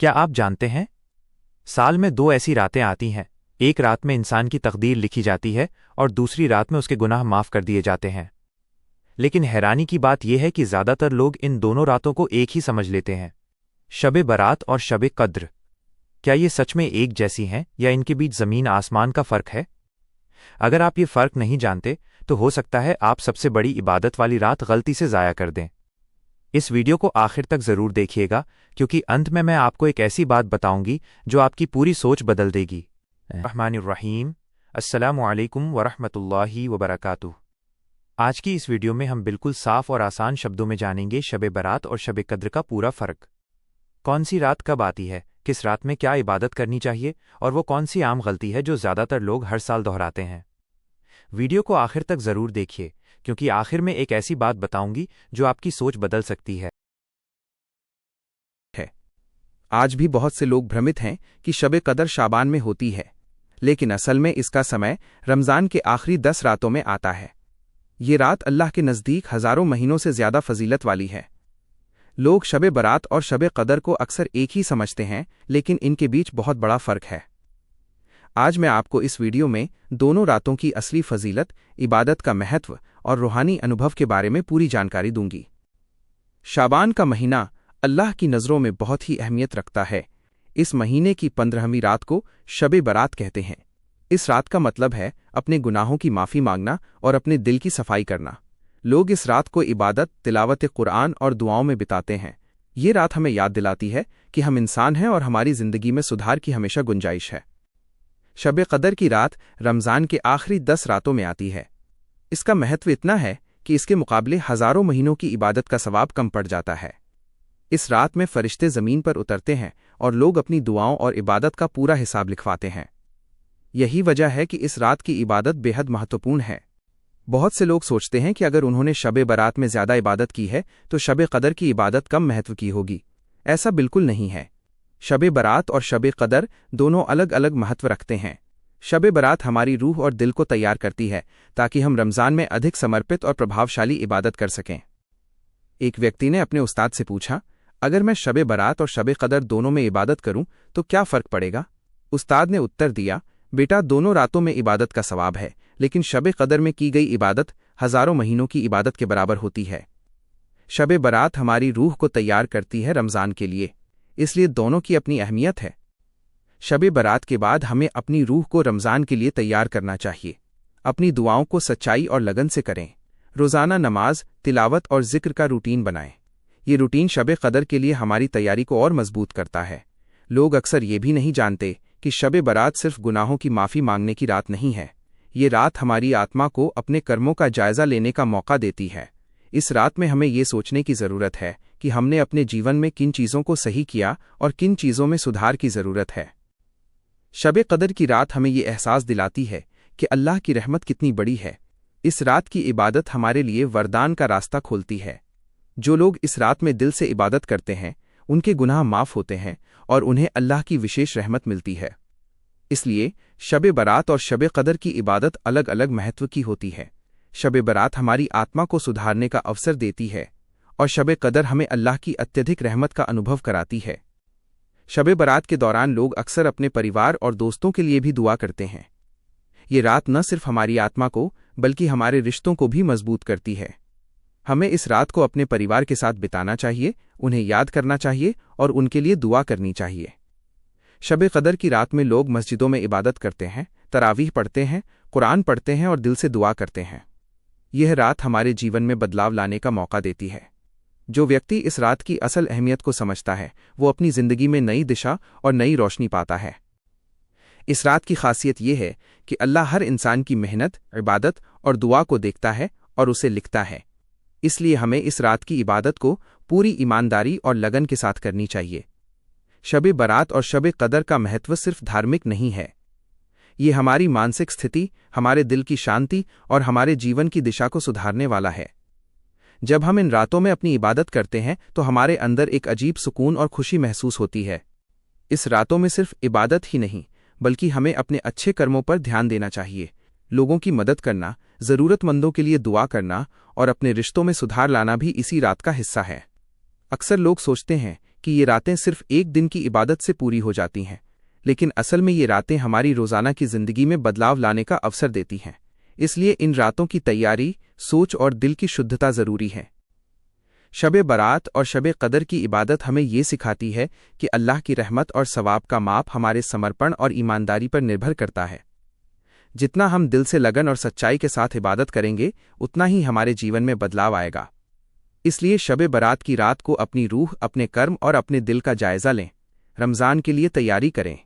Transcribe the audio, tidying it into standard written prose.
क्या आप जानते हैं, साल में दो ऐसी रातें आती हैं। एक रात में इंसान की तकदीर लिखी जाती है और दूसरी रात में उसके गुनाह माफ कर दिए जाते हैं। लेकिन हैरानी की बात यह है कि ज़्यादातर लोग इन दोनों रातों को एक ही समझ लेते हैं, शब बारात और शब कद्र। क्या ये सच में एक जैसी हैं या इनके बीच ज़मीन आसमान का फ़र्क है? अगर आप ये फ़र्क नहीं जानते तो हो सकता है आप सबसे बड़ी इबादत वाली रात गलती से ज़ाया कर दें। इस वीडियो को आखिर तक ज़रूर देखिएगा, क्योंकि अंत में मैं आपको एक ऐसी बात बताऊंगी जो आपकी पूरी सोच बदल देगी। रहमानिर्रहीम। अस्सलामु अलैकुम वरहमतुल्लाहि वबरकातुहू। आज की इस वीडियो में हम बिल्कुल साफ और आसान शब्दों में जानेंगे शब बारात और शब कद्र का पूरा फ़र्क। कौन सी रात कब आती है, किस रात में क्या इबादत करनी चाहिए, और वो कौन सी आम गलती है जो ज़्यादातर लोग हर साल दोहराते हैं। वीडियो को आखिर तक ज़रूर देखिए, क्योंकि आखिर में एक ऐसी बात बताऊंगी जो आपकी सोच बदल सकती है। आज भी बहुत से लोग भ्रमित हैं कि शब कदर शाबान में होती है, लेकिन असल में इसका समय रमज़ान के आखिरी 10 रातों में आता है। ये रात अल्लाह के नज़दीक हज़ारों महीनों से ज़्यादा फजीलत वाली है। लोग शब बारात और शब कदर को अक्सर एक ही समझते हैं, लेकिन इनके बीच बहुत बड़ा फ़र्क है। आज मैं आपको इस वीडियो में दोनों रातों की असली फजीलत, इबादत का महत्व और रूहानी अनुभव के बारे में पूरी जानकारी दूंगी। शाबान का महीना अल्लाह की नज़रों में बहुत ही अहमियत रखता है। इस महीने की 15वीं रात को शब बारात कहते हैं। इस रात का मतलब है अपने गुनाहों की माफ़ी मांगना और अपने दिल की सफाई करना। लोग इस रात को इबादत, तिलावत कुरान और दुआओं में बिताते हैं। ये रात हमें याद दिलाती है कि हम इंसान हैं और हमारी ज़िंदगी में सुधार की हमेशा गुंजाइश है। शब कदर की रात रमज़ान के आखिरी 10 रातों में आती है। इसका महत्व इतना है कि इसके मुकाबले हज़ारों महीनों की इबादत का सवाब कम पड़ जाता है। इस रात में फ़रिश्ते ज़मीन पर उतरते हैं और लोग अपनी दुआओं और इबादत का पूरा हिसाब लिखवाते हैं। यही वजह है कि इस रात की इबादत बेहद महत्वपूर्ण है। बहुत से लोग सोचते हैं कि अगर उन्होंने शब बारात में ज़्यादा इबादत की है तो शब कदर की इबादत कम महत्व की होगी। ऐसा बिल्कुल नहीं है। शब बारात और शब कदर दोनों अलग अलग महत्व रखते हैं। शब बारात हमारी रूह और दिल को तैयार करती है ताकि हम रमज़ान में अधिक समर्पित और प्रभावशाली इबादत कर सकें। एक व्यक्ति ने अपने उस्ताद से पूछा, अगर मैं शब बारात और शब कदर दोनों में इबादत करूं तो क्या फ़र्क पड़ेगा? उस्ताद ने उत्तर दिया, बेटा, दोनों रातों में इबादत का सवाब है, लेकिन शब कदर में की गई इबादत हज़ारों महीनों की इबादत के बराबर होती है। शब बारात हमारी रूह को तैयार करती है रमज़ान के लिए, इसलिए दोनों की अपनी अहमियत है। शब बारात के बाद हमें अपनी रूह को रमज़ान के लिए तैयार करना चाहिए। अपनी दुआओं को सच्चाई और लगन से करें। रोज़ाना नमाज, तिलावत और ज़िक्र का रूटीन बनाएं। ये रूटीन शब कदर के लिए हमारी तैयारी को और मजबूत करता है। लोग अक्सर ये भी नहीं जानते कि शब बारात सिर्फ गुनाहों की माफ़ी मांगने की रात नहीं है। ये रात हमारी आत्मा को अपने कर्मों का जायज़ा लेने का मौका देती है। इस रात में हमें ये सोचने की ज़रूरत है कि हमने अपने जीवन में किन चीज़ों को सही किया और किन चीज़ों में सुधार की ज़रूरत है। शब कदर की रात हमें ये एहसास दिलाती है कि अल्लाह की रहमत कितनी बड़ी है। इस रात की इबादत हमारे लिए वरदान का रास्ता खोलती है। जो लोग इस रात में दिल से इबादत करते हैं, उनके गुनाह माफ़ होते हैं और उन्हें अल्लाह की विशेष रहमत मिलती है। इसलिए शब बारात और शब कदर की इबादत अलग अलग महत्व की होती है। शब बारात हमारी आत्मा को सुधारने का अवसर देती है और शब कदर हमें अल्लाह की अत्यधिक रहमत का अनुभव कराती है। शब बारात के दौरान लोग अक्सर अपने परिवार और दोस्तों के लिए भी दुआ करते हैं। ये रात न सिर्फ हमारी आत्मा को बल्कि हमारे रिश्तों को भी मजबूत करती है। हमें इस रात को अपने परिवार के साथ बिताना चाहिए, उन्हें याद करना चाहिए और उनके लिए दुआ करनी चाहिए। शब कदर की रात में लोग मस्जिदों में इबादत करते हैं, तरावीह पढ़ते हैं, कुरान पढ़ते हैं और दिल से दुआ करते हैं। यह रात हमारे जीवन में बदलाव लाने का मौका देती है। जो व्यक्ति इस रात की असल अहमियत को समझता है, वो अपनी ज़िंदगी में नई दिशा और नई रोशनी पाता है। इस रात की खासियत यह है कि अल्लाह हर इंसान की मेहनत, इबादत और दुआ को देखता है और उसे लिखता है। इसलिए हमें इस रात की इबादत को पूरी ईमानदारी और लगन के साथ करनी चाहिए। शब बारात और शब कदर का महत्व सिर्फ धार्मिक नहीं है। ये हमारी मानसिक स्थिति, हमारे दिल की शांति और हमारे जीवन की दिशा को सुधारने वाला है। जब हम इन रातों में अपनी इबादत करते हैं तो हमारे अंदर एक अजीब सुकून और खुशी महसूस होती है। इस रातों में सिर्फ इबादत ही नहीं, बल्कि हमें अपने अच्छे कर्मों पर ध्यान देना चाहिए। लोगों की मदद करना, ज़रूरतमंदों के लिए दुआ करना और अपने रिश्तों में सुधार लाना भी इसी रात का हिस्सा है। अक्सर लोग सोचते हैं कि ये रातें सिर्फ एक दिन की इबादत से पूरी हो जाती हैं, लेकिन असल में ये रातें हमारी रोज़ाना की ज़िंदगी में बदलाव लाने का अवसर देती हैं। इसलिए इन रातों की तैयारी, सोच और दिल की शुद्धता ज़रूरी है। शब बारात और शब कदर की इबादत हमें ये सिखाती है कि अल्लाह की रहमत और सवाब का माप हमारे समर्पण और ईमानदारी पर निर्भर करता है। जितना हम दिल से लगन और सच्चाई के साथ इबादत करेंगे, उतना ही हमारे जीवन में बदलाव आएगा। इसलिए शब बारात की रात को अपनी रूह, अपने कर्म और अपने दिल का जायज़ा लें। रमज़ान के लिए तैयारी करें।